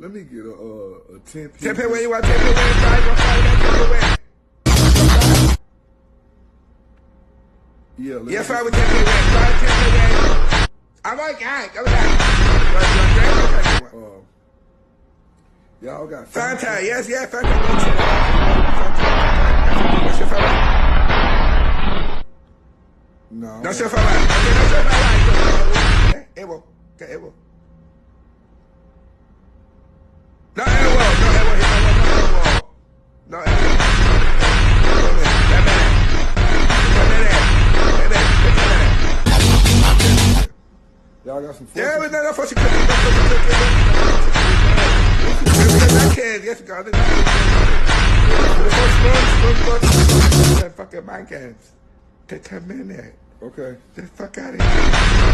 Let me get a 10 piece. 10 pin where you want 10 pin where you want 10 pin where. Yeah, yeah, fine with 10 pin where. 10 pin where. I'm like, gang. Y'all got Fanta, yes, yeah, Fanta. That's your favorite. No. That's your favorite. Okay, that's your favorite. Ewo. Okay, Ewo. No Ewo. No Ewo. Y'all got some food? Yeah, we're not for cooking. Yes, God. Fucking mind games. Take 10 minutes. Okay. Get the fuck out of here.